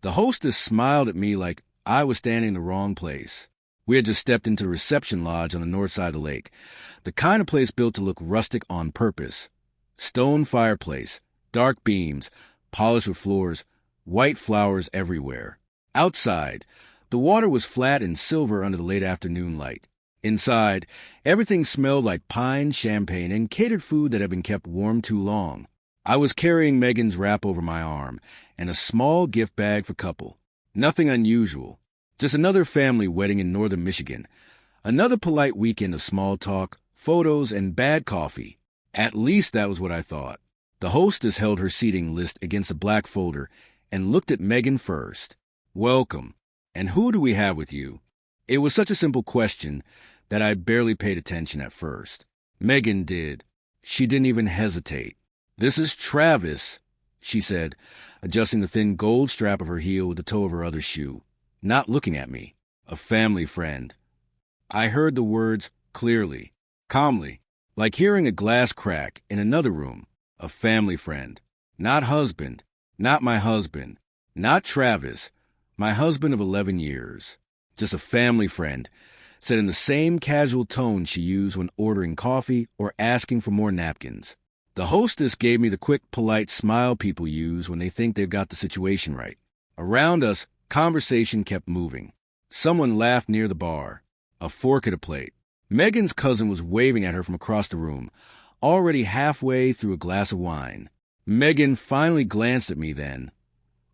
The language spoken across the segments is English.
The hostess smiled at me like I was standing in the wrong place. We had just stepped into the reception lodge on the north side of the lake, the kind of place built to look rustic on purpose. Stone fireplace, dark beams, polished wood floors, white flowers everywhere. Outside, the water was flat and silver under the late afternoon light. Inside, everything smelled like pine, champagne, and catered food that had been kept warm too long. I was carrying Megan's wrap over my arm and a small gift bag for couple. Nothing unusual. Just another family wedding in northern Michigan. Another polite weekend of small talk, photos, and bad coffee. At least that was what I thought. The hostess held her seating list against a black folder and looked at Megan first. "Welcome. And who do we have with you?" It was such a simple question that I barely paid attention at first. Megan did. She didn't even hesitate. "This is Travis," she said, adjusting the thin gold strap of her heel with the toe of her other shoe, not looking at me. "A family friend." I heard the words clearly, calmly, like hearing a glass crack in another room. A family friend. Not husband. Not my husband. Not Travis, my husband of 11 years. Just a family friend, said in the same casual tone she used when ordering coffee or asking for more napkins. The hostess gave me the quick, polite smile people use when they think they've got the situation right. Around us, conversation kept moving. Someone laughed near the bar. A fork at a plate. Megan's cousin was waving at her from across the room, already halfway through a glass of wine. Megan finally glanced at me then,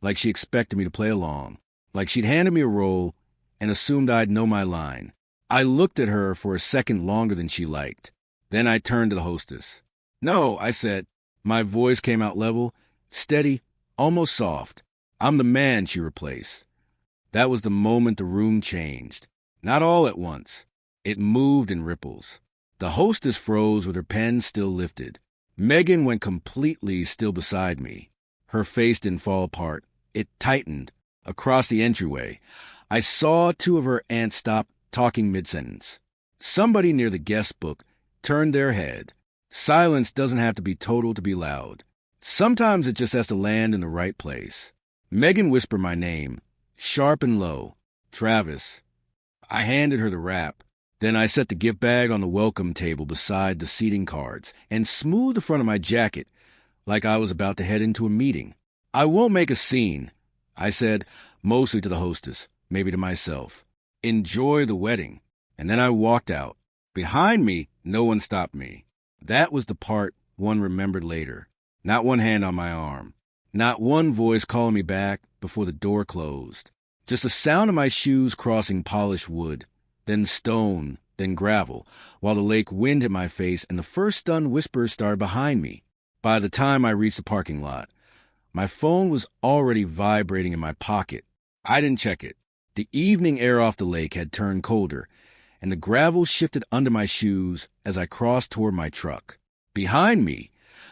like she expected me to play along, like she'd handed me a roll and assumed I'd know my line. I looked at her for a second longer than she liked. Then I turned to the hostess. "No," I said. My voice came out level, steady, almost soft. "I'm the man," she replaced. That was the moment the room changed. Not all at once. It moved in ripples. The hostess froze with her pen still lifted. Megan went completely still beside me. Her face didn't fall apart. It tightened. Across the entryway, I saw two of her aunts stop talking mid-sentence. Somebody near the guest book turned their head. Silence doesn't have to be total to be loud. Sometimes it just has to land in the right place. Megan whispered my name, sharp and low. "Travis." I handed her the wrap. Then I set the gift bag on the welcome table beside the seating cards and smoothed the front of my jacket like I was about to head into a meeting. "I won't make a scene," I said, mostly to the hostess, maybe to myself. "Enjoy the wedding." And then I walked out. Behind me, no one stopped me. That was the part one remembered later. Not one hand on my arm. Not one voice calling me back before the door closed. Just the sound of my shoes crossing polished wood, then stone, then gravel, while the lake wind hit my face and the first stunned whispers started behind me. By the time I reached the parking lot, my phone was already vibrating in my pocket. I didn't check it. The evening air off the lake had turned colder, and the gravel shifted under my shoes as I crossed toward my truck. Behind me,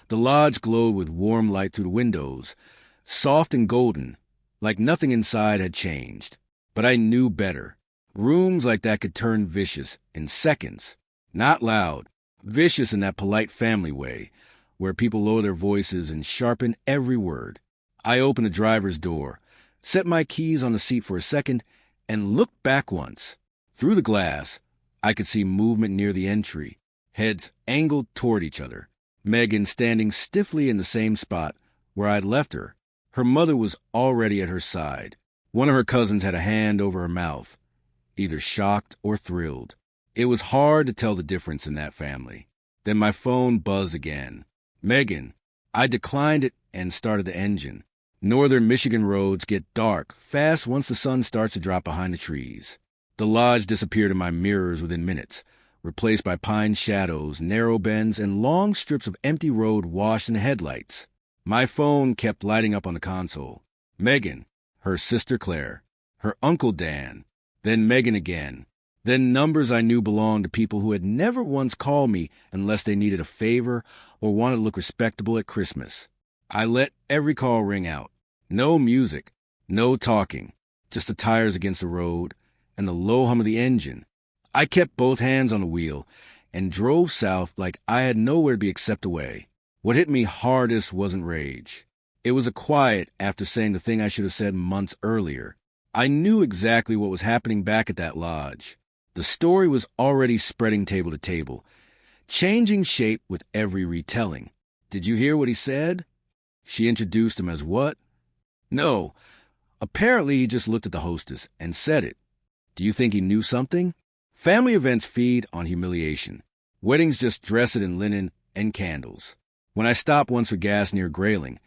the lodge glowed with warm light through the windows, soft and golden, like nothing inside had changed. But I knew better. Rooms like that could turn vicious in seconds. Not loud, vicious in that polite family way, where people lower their voices and sharpen every word. I opened the driver's door, set my keys on the seat for a second, and looked back once. Through the glass, I could see movement near the entry, heads angled toward each other. Megan standing stiffly in the same spot where I'd left her. Her mother was already at her side. One of her cousins had a hand over her mouth, either shocked or thrilled. It was hard to tell the difference in that family. Then my phone buzzed again. "Megan." I declined it and started the engine. Northern Michigan roads get dark fast once the sun starts to drop behind the trees. The lodge disappeared in my mirrors within minutes, replaced by pine shadows, narrow bends, and long strips of empty road washed in the headlights. My phone kept lighting up on the console. Megan, her sister Claire, her uncle Dan, then Megan again, then numbers I knew belonged to people who had never once called me unless they needed a favor or wanted to look respectable at Christmas. I let every call ring out. No music, no talking, just the tires against the road and the low hum of the engine. I kept both hands on the wheel and drove south like I had nowhere to be except away. What hit me hardest wasn't rage. It was a quiet after saying the thing I should have said months earlier. I knew exactly what was happening back at that lodge. The story was already spreading table to table, changing shape with every retelling. Did you hear what he said? She introduced him as what? No. Apparently he just looked at the hostess and said it. Do you think he knew something? Family events feed on humiliation. Weddings just dress it in linen and candles. When I stopped once for gas near Grayling,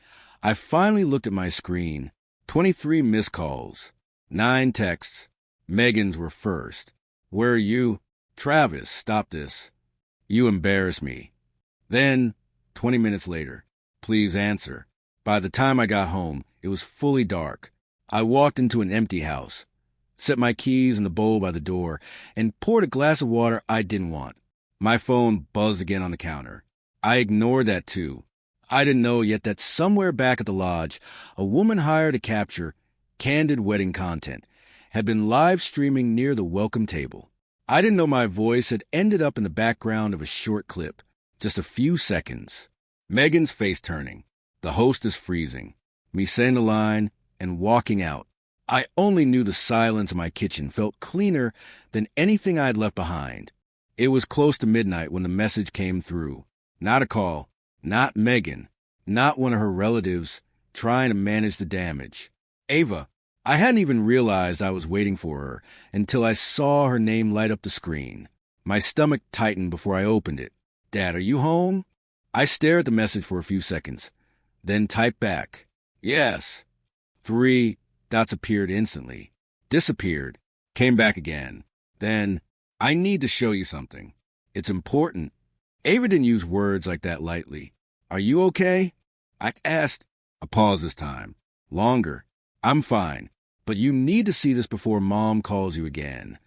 I finally looked at my screen. 23 missed calls. 9 texts. Megan's were first. Where are you? Travis, stop this. You embarrass me. Then, 20 minutes later, please answer. By the time I got home, it was fully dark. I walked into an empty house, set my keys in the bowl by the door, and poured a glass of water I didn't want. My phone buzzed again on the counter. I ignored that too. I didn't know yet that somewhere back at the lodge, a woman hired to capture candid wedding content had been live streaming near the welcome table. I didn't know my voice had ended up in the background of a short clip, just a few seconds. Megan's face turning, the hostess freezing, me saying the line and walking out. I only knew the silence of my kitchen felt cleaner than anything I had left behind. It was close to midnight when the message came through. Not a call, not Megan, not one of her relatives trying to manage the damage. Ava. I hadn't even realized I was waiting for her until I saw her name light up the screen. My stomach tightened before I opened it. Dad, are you home? I stared at the message for a few seconds, then typed back, yes. 3 dots appeared instantly, disappeared, came back again. Then, I need to show you something. It's important. Ava didn't use words like that lightly. Are you okay? I asked. A pause this time. Longer. I'm fine, but you need to see this before Mom calls you again.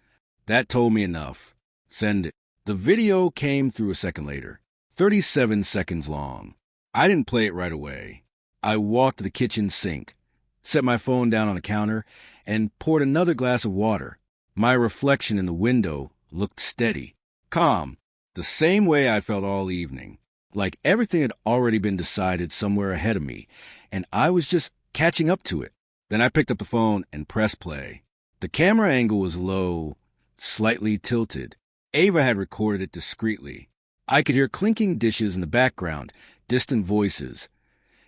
That told me enough. Send it. The video came through a second later, 37 seconds long. I didn't play it right away. I walked to the kitchen sink, set my phone down on the counter, and poured another glass of water. My reflection in the window looked steady, calm, the same way I felt all evening, like everything had already been decided somewhere ahead of me, and I was just catching up to it. Then I picked up the phone and pressed play. The camera angle was low, slightly tilted. Ava had recorded it discreetly. I could hear clinking dishes in the background, distant voices,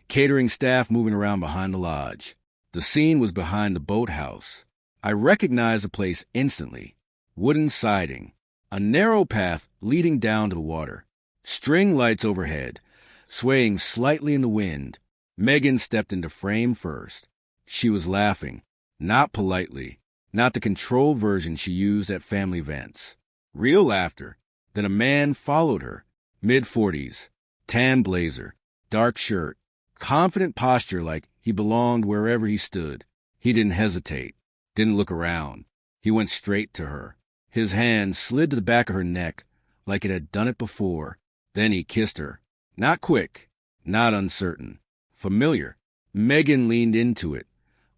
catering staff moving around behind the lodge. The scene was behind the boathouse. I recognized the place instantly. Wooden siding, a narrow path leading down to the water, string lights overhead, swaying slightly in the wind. Megan stepped into frame first. She was laughing, not politely, not the controlled version she used at family events. Real laughter. Then a man followed her, mid-40s, tan blazer, dark shirt, confident posture like he belonged wherever he stood. He didn't hesitate, didn't look around. He went straight to her. His hand slid to the back of her neck like it had done it before. Then he kissed her. Not quick, not uncertain, familiar. Megan leaned into it,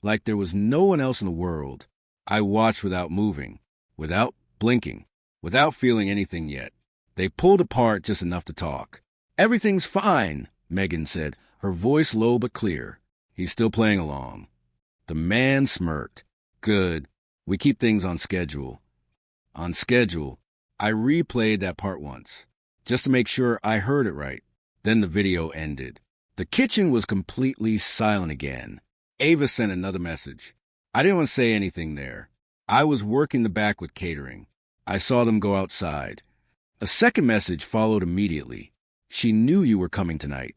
like there was no one else in the world. I watched without moving, without blinking, without feeling anything yet. They pulled apart just enough to talk. Everything's fine, Megan said, her voice low but clear. He's still playing along. The man smirked. Good. We keep things on schedule. On schedule. I replayed that part once, just to make sure I heard it right. Then the video ended. The kitchen was completely silent again. Ava sent another message. I didn't want to say anything there. I was working the back with catering. I saw them go outside. A second message followed immediately. She knew you were coming tonight.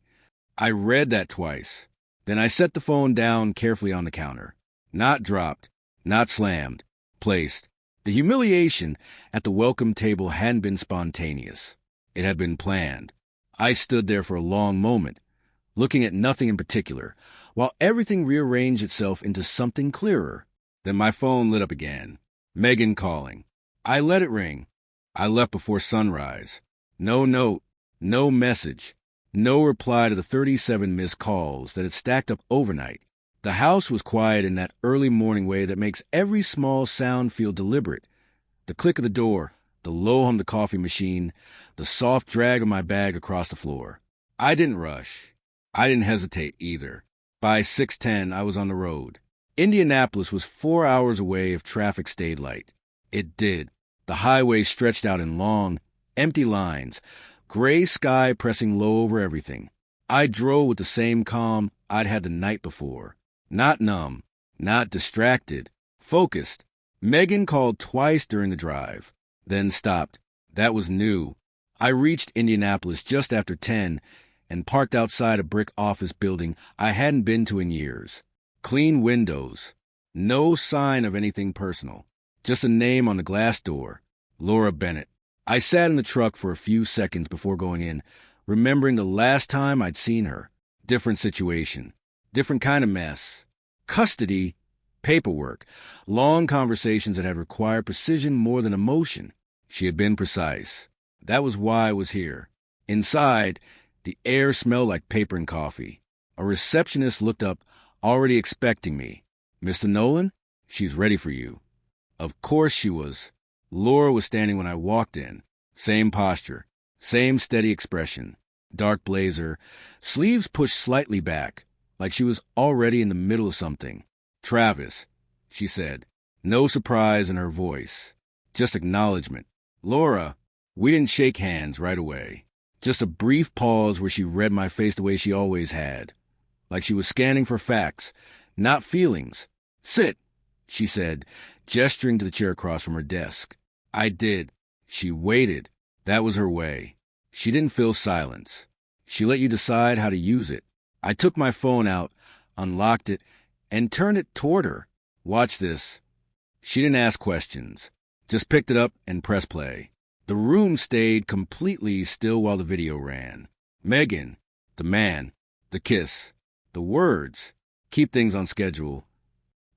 I read that twice. Then I set the phone down carefully on the counter. Not dropped, not slammed, placed. The humiliation at the welcome table hadn't been spontaneous. It had been planned. I stood there for a long moment, looking at nothing in particular, while everything rearranged itself into something clearer. Then my phone lit up again. Megan calling. I let it ring. I left before sunrise. No note, no message, no reply to the 37 missed calls that had stacked up overnight. The house was quiet in that early morning way that makes every small sound feel deliberate. The click of the door, the low hum of the coffee machine, the soft drag of my bag across the floor. I didn't rush. I didn't hesitate either. By 6:10, I was on the road. Indianapolis was 4 hours away if traffic stayed light. It did. The highway stretched out in long, empty lines, gray sky pressing low over everything. I drove with the same calm I'd had the night before. Not numb, not distracted, focused. Megan called twice during the drive, then stopped. That was new. I reached Indianapolis just after 10 and parked outside a brick office building I hadn't been to in years. Clean windows. No sign of anything personal. Just a name on the glass door. Laura Bennett. I sat in the truck for a few seconds before going in, remembering the last time I'd seen her. Different situation. Different kind of mess. Custody. Paperwork. Long conversations that had required precision more than emotion. She had been precise. That was why I was here. Inside, the air smelled like paper and coffee. A receptionist looked up, already expecting me. "Mr. Nolan? She's ready for you." Of course she was. Laura was standing when I walked in. Same posture. Same steady expression. Dark blazer. Sleeves pushed slightly back, like she was already in the middle of something. "Travis," she said. No surprise in her voice. Just acknowledgement. "Laura." We didn't shake hands right away. Just a brief pause where she read my face the way she always had. Like she was scanning for facts, not feelings. "Sit," she said, gesturing to the chair across from her desk. I did. She waited. That was her way. She didn't fill silence. She let you decide how to use it. I took my phone out, unlocked it, and turned it toward her. "Watch this." She didn't ask questions. Just picked it up and pressed play. The room stayed completely still while the video ran. Megan, the man, the kiss, the words, keep things on schedule.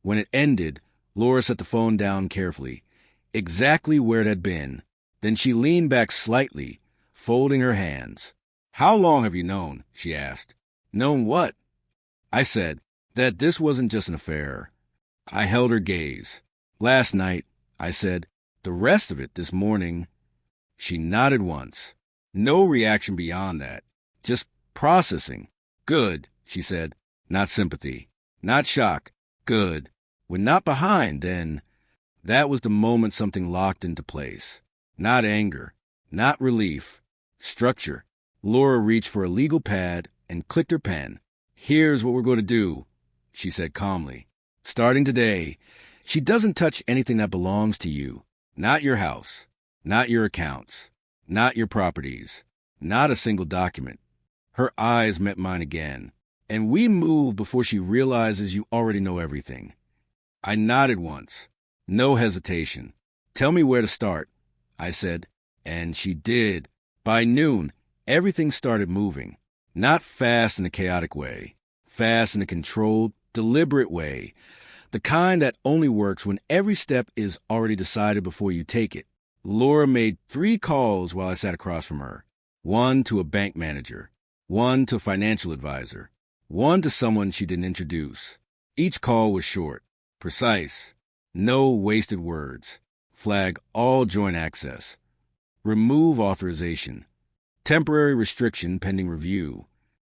When it ended, Laura set the phone down carefully, exactly where it had been. Then she leaned back slightly, folding her hands. "How long have you known?" she asked. "Known what?" I said that this wasn't just an affair. I held her gaze. "Last night," I said. "The rest of it this morning." She nodded once. No reaction beyond that. Just processing. "Good," she said. Not sympathy. Not shock. "Good. When not behind, then..." That was the moment something locked into place. Not anger. Not relief. Structure. Laura reached for a legal pad and clicked her pen. "Here's what we're going to do," she said calmly. "Starting today, she doesn't touch anything that belongs to you. Not your house. Not your accounts. Not your properties. Not a single document." Her eyes met mine again. "And we moved before she realizes you already know everything." I nodded once. No hesitation. "Tell me where to start," I said. And she did. By noon, everything started moving. Not fast in a chaotic way. Fast in a controlled, deliberate way. The kind that only works when every step is already decided before you take it. Laura made 3 calls while I sat across from her. 1 to a bank manager. 1 to a financial advisor. 1 to someone she didn't introduce. Each call was short, precise. No wasted words. Flag all joint access. Remove authorization. Temporary restriction pending review.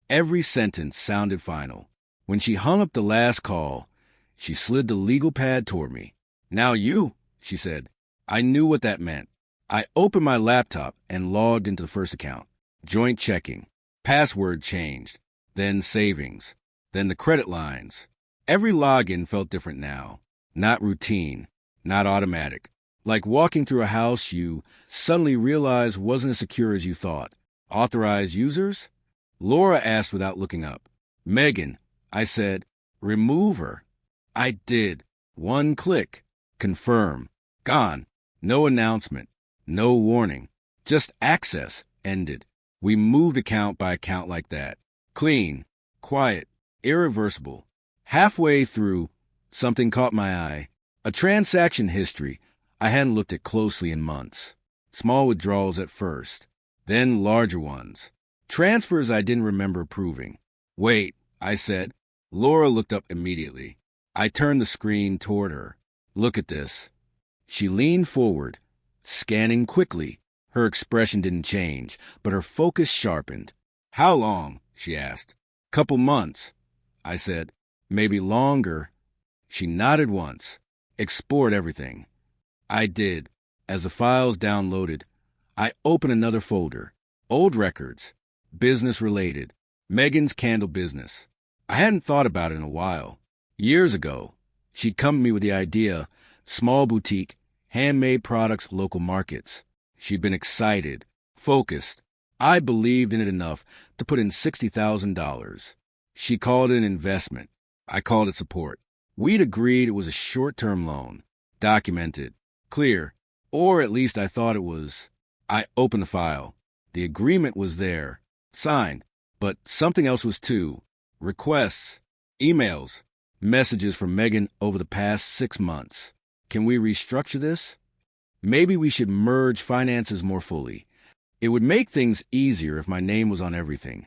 Every sentence sounded final. When she hung up the last call, she slid the legal pad toward me. "Now you," she said. I knew what that meant. I opened my laptop and logged into the first account. Joint checking. Password changed. Then savings. Then the credit lines. Every login felt different now. Not routine. Not automatic. Like walking through a house you suddenly realized wasn't as secure as you thought. Authorized users? Laura asked without looking up. "Megan," I said. "Remove her." I did. 1 click. Confirm. Gone. No announcement. No warning. Just access. Ended. We moved account by account like that. Clean. Quiet. Irreversible. Halfway through, something caught my eye. A transaction history I hadn't looked at closely in months. Small withdrawals at first. Then larger ones. Transfers I didn't remember approving. "Wait," I said. Laura looked up immediately. I turned the screen toward her. "Look at this." She leaned forward, scanning quickly. Her expression didn't change, but her focus sharpened. "How long?" she asked. "Couple months." I said. Maybe longer. She nodded once. Export everything. I did. As the files downloaded, I opened another folder. Old records. Business related. Megan's candle business. I hadn't thought about it in a while. Years ago, she'd come to me with the idea, small boutique, handmade products, local markets. She'd been excited, focused. I believed in it enough to put in $60,000. She called it an investment. I called it support. We'd agreed it was a short-term loan, documented, clear, or at least I thought it was. I opened the file. The agreement was there, signed, but something else was too. Requests, emails, messages from Megan over the past 6 months. Can we restructure this? Maybe we should merge finances more fully. It would make things easier if my name was on everything.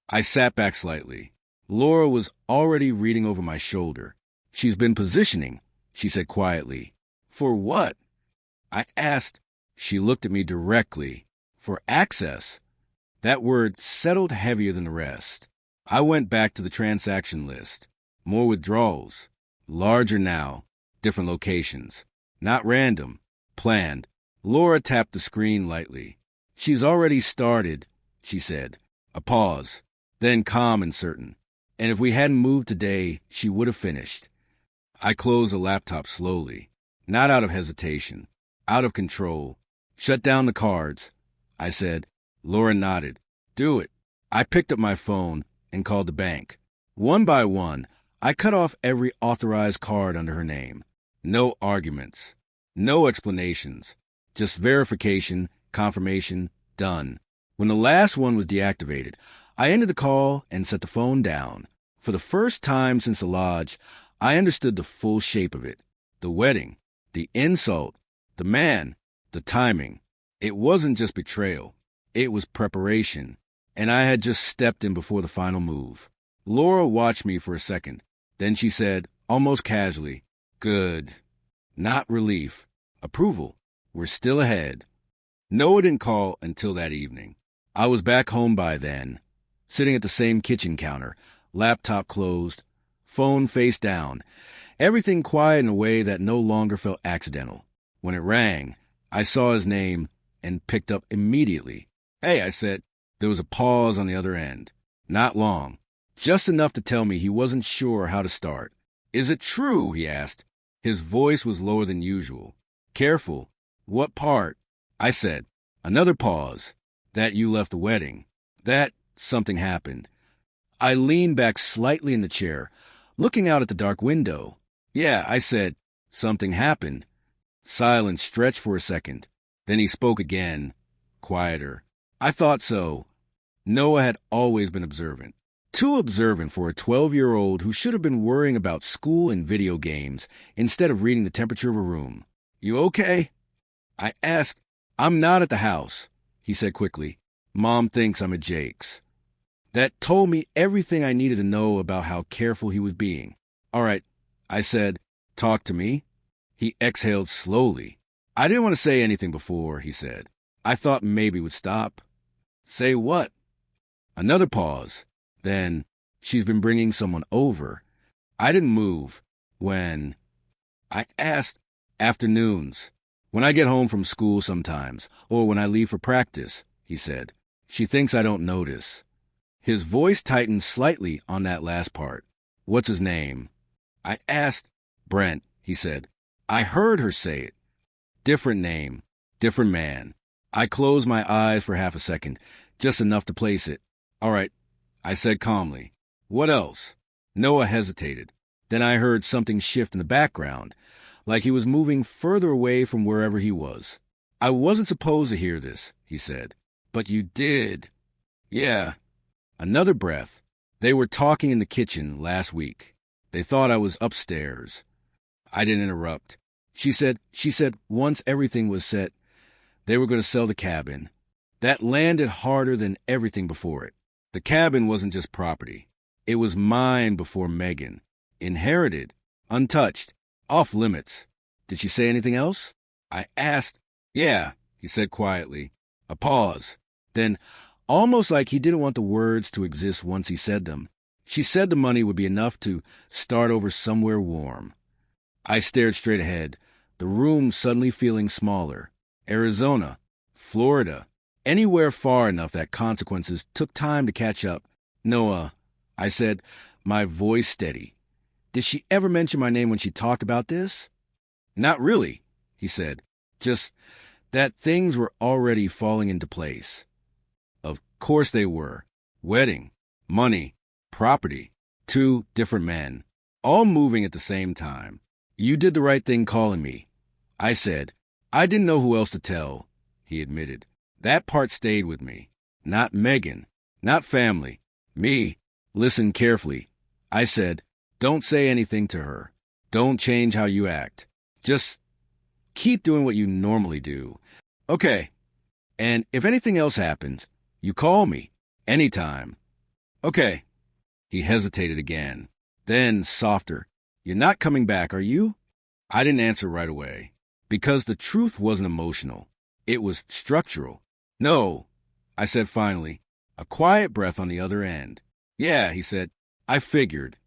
I sat back slightly. Laura was already reading over my shoulder. She's been positioning, she said quietly. For what? I asked. She looked at me directly. For access. That word settled heavier than the rest. I went back to the transaction list. More withdrawals. Larger now. Different locations. Not random. Planned. Laura tapped the screen lightly. She's already started, she said. A pause. Then calm and certain. And if we hadn't moved today, she would have finished. I closed the laptop slowly. Not out of hesitation. Out of control. Shut down the cards, I said. Laura nodded. Do it. I picked up my phone and called the bank. One by one, I cut off every authorized card under her name. No arguments. No explanations. Just verification, confirmation, done. When the last one was deactivated, I ended the call and set the phone down. For the first time since the lodge, I understood the full shape of it. The wedding, the insult, the man, the timing. It wasn't just betrayal. It was preparation. And I had just stepped in before the final move. Laura watched me for a second. Then she said, almost casually, good. Not relief. Approval. We're still ahead. Noah didn't call until that evening. I was back home by then, sitting at the same kitchen counter, laptop closed, phone face down, everything quiet in a way that no longer felt accidental. When it rang, I saw his name and picked up immediately. Hey, I said. There was a pause on the other end. Not long. Just enough to tell me he wasn't sure how to start. Is it true? He asked. His voice was lower than usual. Careful. What part? I said. Another pause. That you left the wedding. That something happened. I leaned back slightly in the chair, looking out at the dark window. Yeah, I said. Something happened. Silence stretched for a second. Then he spoke again, quieter. I thought so. Noah had always been observant. Too observant for a 12-year-old who should have been worrying about school and video games instead of reading the temperature of a room. You okay? I asked. I'm not at the house, he said quickly. Mom thinks I'm at Jake's. That told me everything I needed to know about how careful he was being. All right, I said. Talk to me. He exhaled slowly. I didn't want to say anything before, he said. I thought maybe would stop. Say what? Another pause. Then, she's been bringing someone over. I didn't move. When? I asked. Afternoons. When I get home from school sometimes, or when I leave for practice, he said. She thinks I don't notice. His voice tightened slightly on that last part. What's his name? I asked. Brent, he said. I heard her say it. Different name. Different man. I closed my eyes for half a second, just enough to place it. All right, I said calmly. What else? Noah hesitated. Then I heard something shift in the background, like he was moving further away from wherever he was. I wasn't supposed to hear this, he said. But you did. Yeah. Another breath. They were talking in the kitchen last week. They thought I was upstairs. I didn't interrupt. She said once everything was set, they were going to sell the cabin. That landed harder than everything before it. The cabin wasn't just property. It was mine before Megan. Inherited. Untouched. Off limits. Did she say anything else? I asked. Yeah, he said quietly. A pause. Then, almost like he didn't want the words to exist once he said them, She said the money would be enough to start over somewhere warm. I stared straight ahead, the room suddenly feeling smaller. Arizona, Florida, anywhere far enough that consequences took time to catch up. Noah, I said, my voice steady. Did she ever mention my name when she talked about this? Not really, he said. Just that things were already falling into place. Of course they were. Wedding, money, property, 2 different men, all moving at the same time. You did the right thing calling me. I said, I didn't know who else to tell, he admitted. That part stayed with me. Not Megan, not family. Me. Listen carefully. I said, don't say anything to her. Don't change how you act. Just keep doing what you normally do. Okay. And if anything else happens, you call me. Anytime. Okay. He hesitated again. Then, softer. You're not coming back, are you? I didn't answer right away. Because the truth wasn't emotional. It was structural. No, I said finally. A quiet breath on the other end. Yeah, he said. I figured.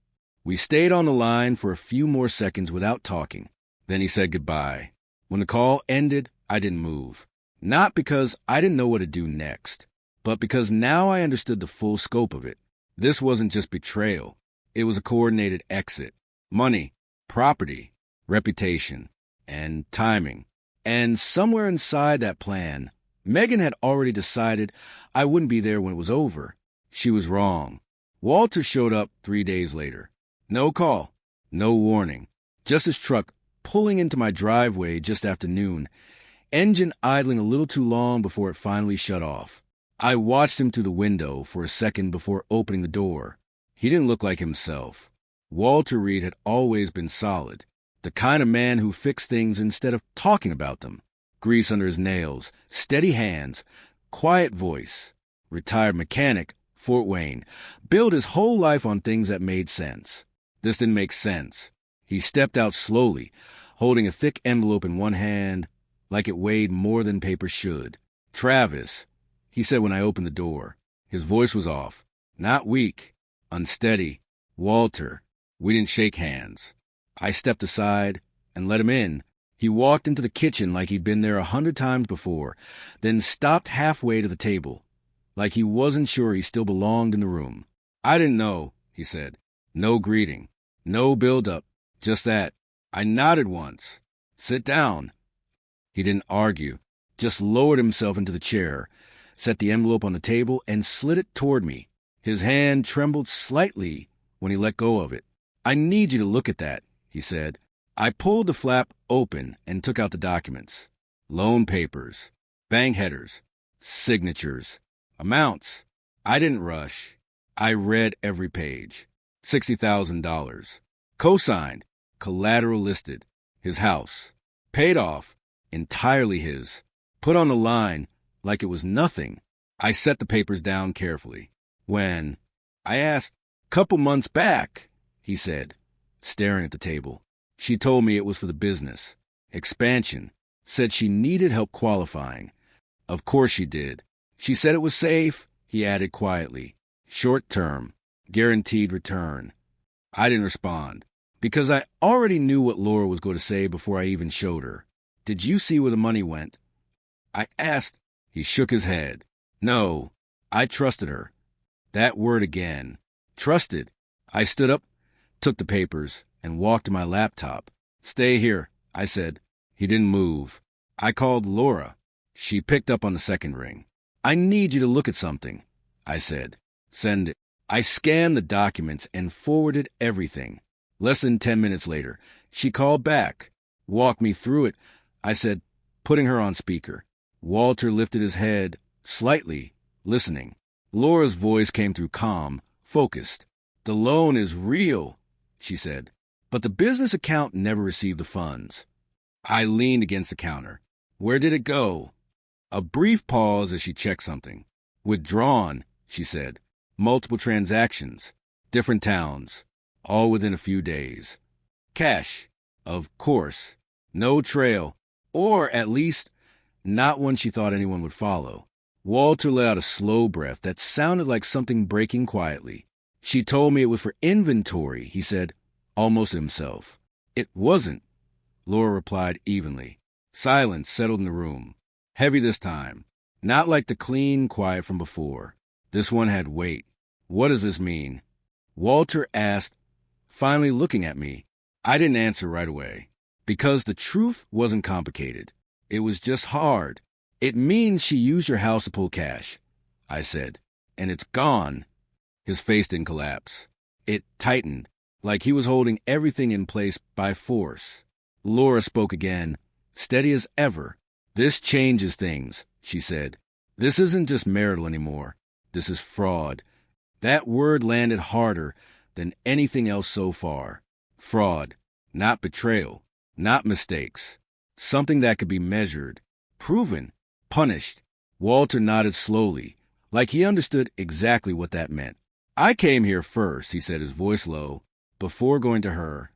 We stayed on the line for a few more seconds without talking. Then he said goodbye. When the call ended, I didn't move. Not because I didn't know what to do next, but because now I understood the full scope of it. This wasn't just betrayal. It was a coordinated exit. Money, property, reputation, and timing. And somewhere inside that plan, Megan had already decided I wouldn't be there when it was over. She was wrong. Walter showed up 3 days later. No call, no warning. Just his truck pulling into my driveway just after noon, engine idling a little too long before it finally shut off. I watched him through the window for a second before opening the door. He didn't look like himself. Walter Reed had always been solid, the kind of man who fixed things instead of talking about them. Grease under his nails, steady hands, quiet voice. Retired mechanic, Fort Wayne, built his whole life on things that made sense. This didn't make sense. He stepped out slowly, holding a thick envelope in one hand, like it weighed more than paper should. Travis, he said when I opened the door. His voice was off. Not weak, unsteady. Walter. We didn't shake hands. I stepped aside and let him in. He walked into the kitchen like he'd been there 100 times before, then stopped halfway to the table, like he wasn't sure he still belonged in the room. I didn't know, he said. No greeting. No build-up. Just that. I nodded once. Sit down. He didn't argue, just lowered himself into the chair, set the envelope on the table, and slid it toward me. His hand trembled slightly when he let go of it. I need you to look at that, he said. I pulled the flap open and took out the documents. Loan papers, bank headers, signatures, amounts. I didn't rush. I read every page. $60,000. Co-signed, collateral listed. His house. Paid off, entirely his. Put on the line like it was nothing. I set the papers down carefully. When I asked, "Couple months back," he said, staring at the table. She told me it was for the business. Expansion. Said she needed help qualifying. Of course she did. She said it was safe, he added quietly. Short term. Guaranteed return. I didn't respond, because I already knew what Laura was going to say before I even showed her. Did you see where the money went? I asked. He shook his head. No, I trusted her. That word again. Trusted. I stood up, took the papers, and walked to my laptop. Stay here, I said. He didn't move. I called Laura. She picked up on the second ring. I need you to look at something, I said. Send it. I scanned the documents and forwarded everything. Less than 10 minutes later, she called back. Walked me through it, I said, putting her on speaker. Walter lifted his head, slightly, listening. Laura's voice came through calm, focused. The loan is real, she said, but the business account never received the funds. I leaned against the counter. Where did it go? A brief pause as she checked something. Withdrawn, she said. Multiple transactions. Different towns. All within a few days. Cash. Of course. No trail. Or, at least, not one she thought anyone would follow. Walter let out a slow breath that sounded like something breaking quietly. She told me it was for inventory, he said, almost to himself. It wasn't, Laura replied evenly. Silence settled in the room. Heavy this time. Not like the clean quiet from before. This one had weight. What does this mean? Walter asked, finally looking at me. I didn't answer right away. Because the truth wasn't complicated. It was just hard. It means she used your house to pull cash, I said. And it's gone. His face didn't collapse. It tightened, like he was holding everything in place by force. Laura spoke again, steady as ever. This changes things, she said. This isn't just marital anymore. This is fraud. That word landed harder than anything else so far. Fraud, not betrayal, not mistakes. Something that could be measured, proven, punished. Walter nodded slowly, like he understood exactly what that meant. I came here first, he said, his voice low, before going to her.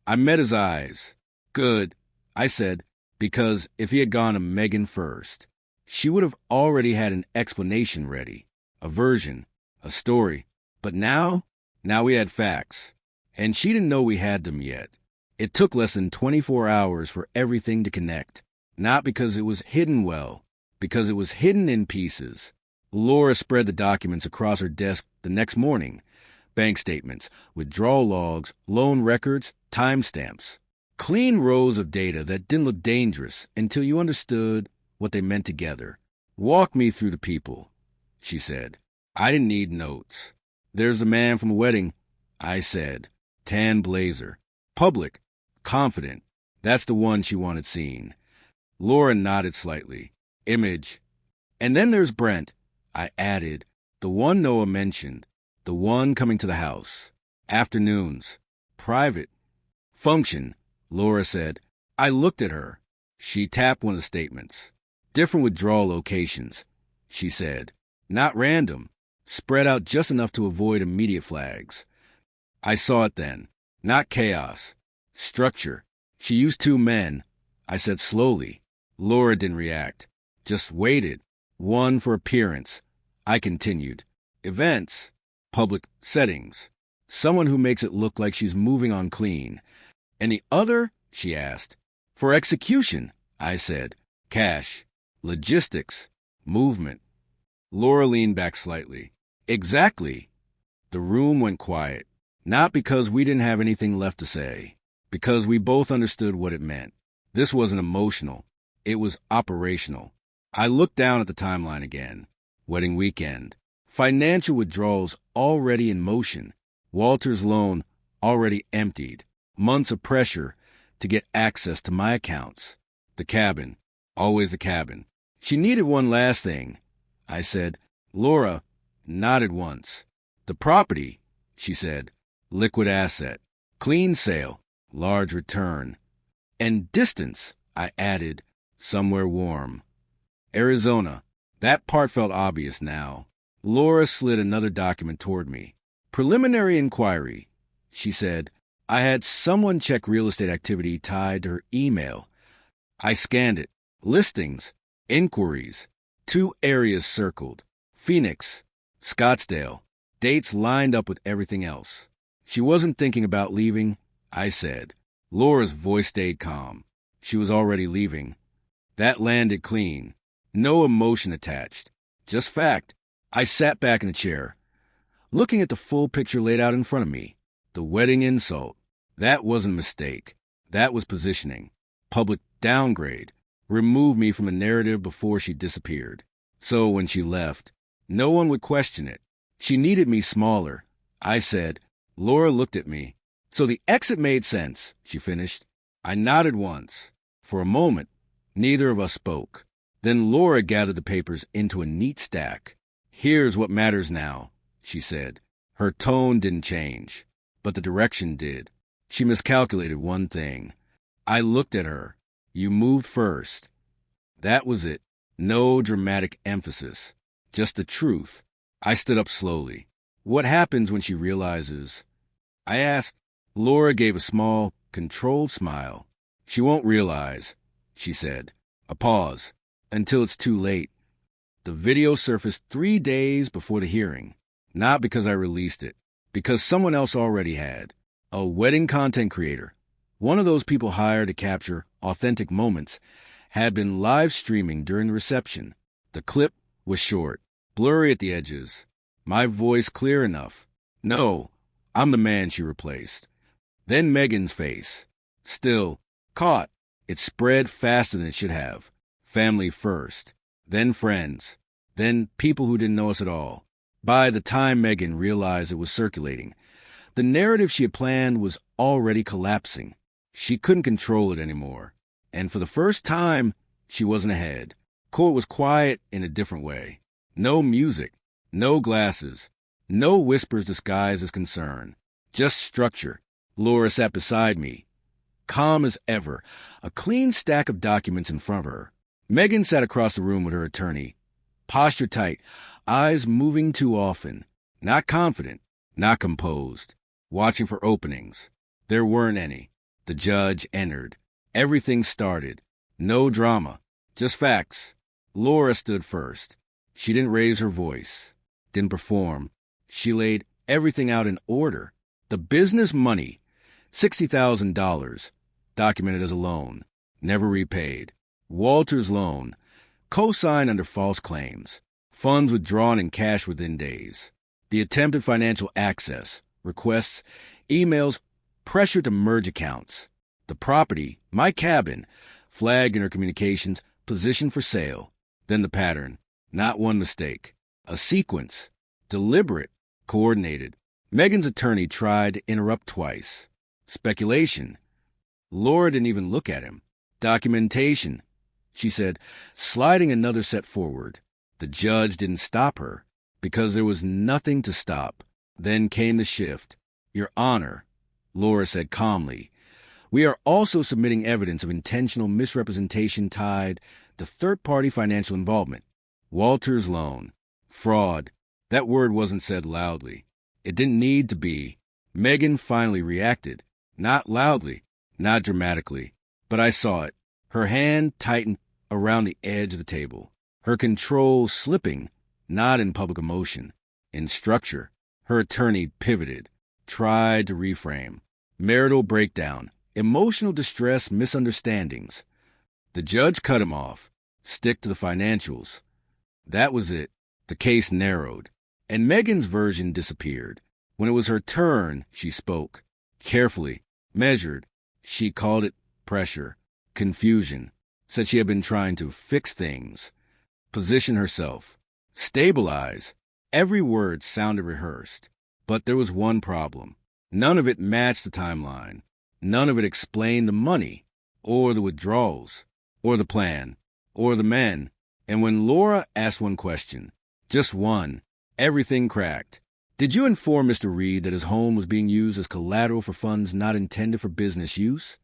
I met his eyes. Good, I said, because if he had gone to Megan first, she would have already had an explanation ready, a version, a story. But now we had facts, and she didn't know we had them yet. It took less than 24 hours for everything to connect, not because it was hidden well, because it was hidden in pieces. Laura spread the documents across her desk the next morning. Bank statements, withdrawal logs, loan records, timestamps. Clean rows of data that didn't look dangerous until you understood what they meant together. Walk me through the people, she said. I didn't need notes. There's the man from the wedding, I said. Tan blazer. Public. Confident. That's the one she wanted seen. Laura nodded slightly. Image. And then there's Brent, I added. The one Noah mentioned. The one coming to the house. Afternoons. Private. Function, Laura said. I looked at her. She tapped one of the statements. Different withdrawal locations, she said. Not random. Spread out just enough to avoid immediate flags. I saw it then. Not chaos. Structure. She used 2 men, I said slowly. Laura didn't react. Just waited. One for appearance. I continued. Events. Public settings. Someone who makes it look like she's moving on clean. And the other, she asked. For execution, I said. Cash. Logistics. Movement. Laura leaned back slightly. Exactly. The room went quiet. Not because we didn't have anything left to say. Because we both understood what it meant. This wasn't emotional. It was operational. I looked down at the timeline again. Wedding weekend. Financial withdrawals already in motion. Walter's loan already emptied. Months of pressure to get access to my accounts. The cabin. Always the cabin. She needed one last thing, I said. Laura nodded once. The property, she said. Liquid asset. Clean sale. Large return. And distance, I added. Somewhere warm. Arizona. That part felt obvious now. Laura slid another document toward me. Preliminary inquiry, she said. I had someone check real estate activity tied to her email. I scanned it. Listings. Inquiries. 2 areas circled. Phoenix. Scottsdale. Dates lined up with everything else. She wasn't thinking about leaving, I said. Laura's voice stayed calm. She was already leaving. That landed clean. No emotion attached. Just fact. I sat back in the chair, looking at the full picture laid out in front of me. The wedding insult. That wasn't a mistake. That was positioning. Public downgrade. Removed me from the narrative before she disappeared. So when she left, no one would question it. She needed me smaller, I said. Laura looked at me. So the exit made sense, she finished. I nodded once. For a moment, neither of us spoke. Then Laura gathered the papers into a neat stack. Here's what matters now, she said. Her tone didn't change, but the direction did. She miscalculated one thing. I looked at her. You moved first. That was it. No dramatic emphasis. Just the truth. I stood up slowly. What happens when she realizes? I asked. Laura gave a small, controlled smile. She won't realize, she said. A pause. Until it's too late. The video surfaced 3 days before the hearing. Not because I released it. Because someone else already had. A wedding content creator, one of those people hired to capture authentic moments, had been live streaming during the reception. The clip was short, blurry at the edges. My voice clear enough. "No, I'm the man," she replaced. Then Megan's face. Still, caught. It spread faster than it should have. Family first. Then friends. Then people who didn't know us at all. By the time Megan realized it was circulating, the narrative she had planned was already collapsing. She couldn't control it anymore. And for the first time, she wasn't ahead. Court was quiet in a different way. No music, no glasses, no whispers disguised as concern. Just structure. Laura sat beside me, calm as ever, a clean stack of documents in front of her. Megan sat across the room with her attorney, posture tight, eyes moving too often, not confident, not composed, watching for openings. There weren't any. The judge entered. Everything started. No drama, just facts. Laura stood first. She didn't raise her voice, didn't perform. She laid everything out in order. The business money, $60,000, documented as a loan, never repaid. Walter's loan, co-signed under false claims. Funds withdrawn in cash within days. The attempted financial access, requests, emails, pressure to merge accounts. The property, my cabin, flagged in her communications, positioned for sale. Then the pattern, not one mistake. A sequence, deliberate, coordinated. Megan's attorney tried to interrupt twice. Speculation. Laura didn't even look at him. Documentation, she said, sliding another set forward. The judge didn't stop her, because there was nothing to stop. Then came the shift. "Your Honor," Laura said calmly, "we are also submitting evidence of intentional misrepresentation tied to third-party financial involvement. Walter's loan. Fraud." That word wasn't said loudly. It didn't need to be. Megan finally reacted. Not loudly, not dramatically, but I saw it. Her hand tightened around the edge of the table. Her control slipping, not in public emotion, in structure. Her attorney pivoted, tried to reframe. Marital breakdown, emotional distress, misunderstandings. The judge cut him off. Stick to the financials. That was it. The case narrowed. And Megan's version disappeared. When it was her turn, she spoke. Carefully, measured. She called it pressure, confusion. Said she had been trying to fix things, position herself, stabilize. Every word sounded rehearsed. But there was one problem. None of it matched the timeline. None of it explained the money, or the withdrawals, or the plan, or the men. And when Laura asked one question, just one, everything cracked. "Did you inform Mr. Reed that his home was being used as collateral for funds not intended for business use?"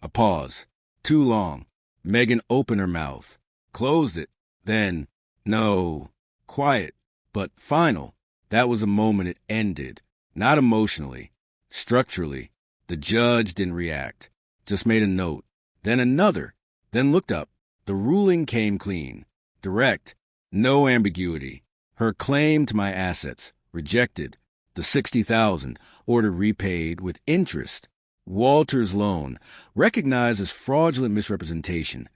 A pause. Too long. Megan opened her mouth, closed it, then, no. Quiet, but final. That was the moment it ended. Not emotionally, structurally. The judge didn't react, just made a note, then another, then looked up. The ruling came clean, direct, no ambiguity. Her claim to my assets, rejected. The $60,000, ordered repaid with interest. Walter's loan, recognized as fraudulent misrepresentation.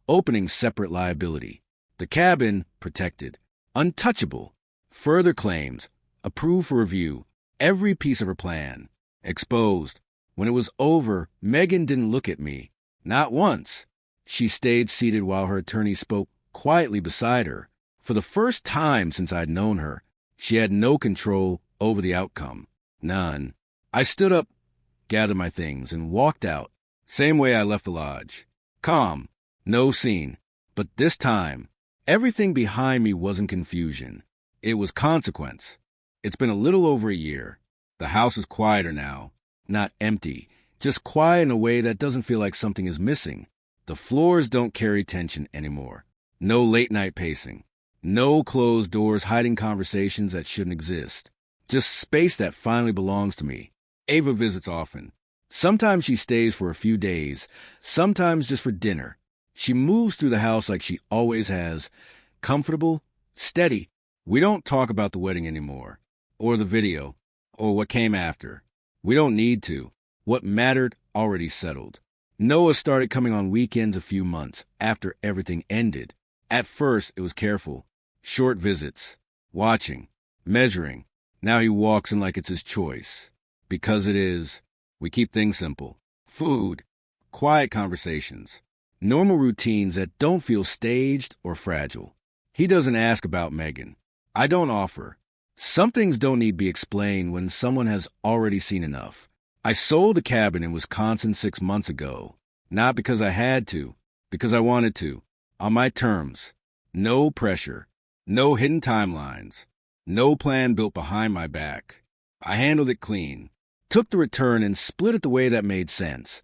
Opening separate liability. The cabin, protected. Untouchable. Further claims, approved for review. Every piece of her plan, exposed. When it was over, Megan didn't look at me. Not once. She stayed seated while her attorney spoke quietly beside her. For the first time since I'd known her, she had no control over the outcome. None. I stood up, gathered my things, and walked out. Same way I left the lodge. Calm. No scene. But this time, everything behind me wasn't confusion. It was consequence. It's been a little over a year. The house is quieter now. Not empty. Just quiet in a way that doesn't feel like something is missing. The floors don't carry tension anymore. No late-night pacing. No closed doors hiding conversations that shouldn't exist. Just space that finally belongs to me. Ava visits often. Sometimes she stays for a few days, sometimes just for dinner. She moves through the house like she always has. Comfortable, steady. We don't talk about the wedding anymore, or the video, or what came after. We don't need to. What mattered already settled. Noah started coming on weekends a few months after everything ended. At first, it was careful. Short visits. Watching. Measuring. Now he walks in like it's his choice. Because it is. We keep things simple. Food. Quiet conversations. Normal routines that don't feel staged or fragile. He doesn't ask about Megan. I don't offer. Some things don't need to be explained when someone has already seen enough. I sold a cabin in Wisconsin 6 months ago. Not because I had to, because I wanted to. On my terms. No pressure. No hidden timelines. No plan built behind my back. I handled it clean. Took the return and split it the way that made sense.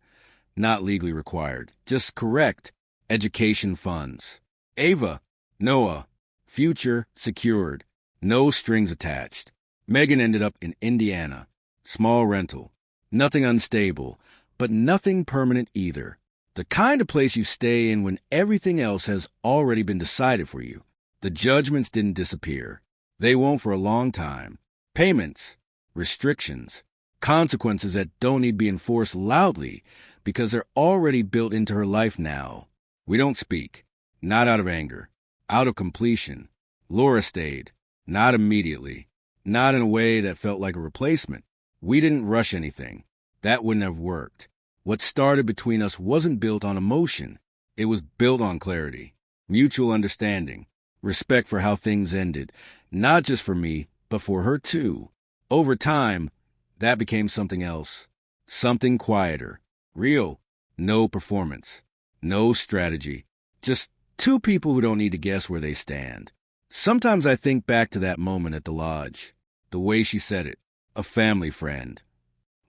Not legally required. Just correct. Education funds. Ava. Noah. Future secured. No strings attached. Megan ended up in Indiana. Small rental. Nothing unstable, but nothing permanent either. The kind of place you stay in when everything else has already been decided for you. The judgments didn't disappear. They won't for a long time. Payments, restrictions, consequences that don't need to be enforced loudly because they're already built into her life now. We don't speak. Not out of anger. Out of completion. Laura stayed. Not immediately. Not in a way that felt like a replacement. We didn't rush anything. That wouldn't have worked. What started between us wasn't built on emotion. It was built on clarity, mutual understanding, respect for how things ended, not just for me, but for her too. Over time, that became something else. Something quieter. Real. No performance. No strategy. Just two people who don't need to guess where they stand. Sometimes I think back to that moment at the lodge. The way she said it. A family friend.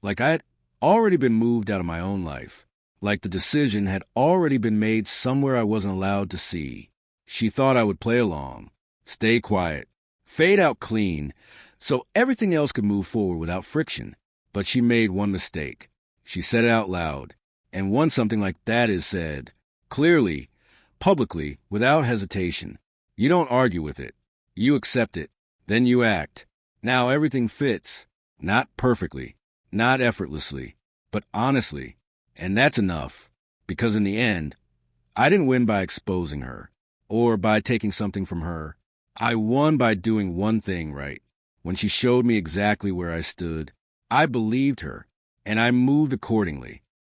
Like I had already been moved out of my own life. Like the decision had already been made somewhere I wasn't allowed to see. She thought I would play along, stay quiet, fade out clean, so everything else could move forward without friction. But she made one mistake. She said it out loud. And once something like that is said, clearly, publicly, without hesitation, you don't argue with it. You accept it. Then you act. Now everything fits. Not perfectly, not effortlessly, but honestly. And that's enough. Because in the end, I didn't win by exposing her or by taking something from her. I won by doing one thing right. When she showed me exactly where I stood, I believed her, and I moved accordingly.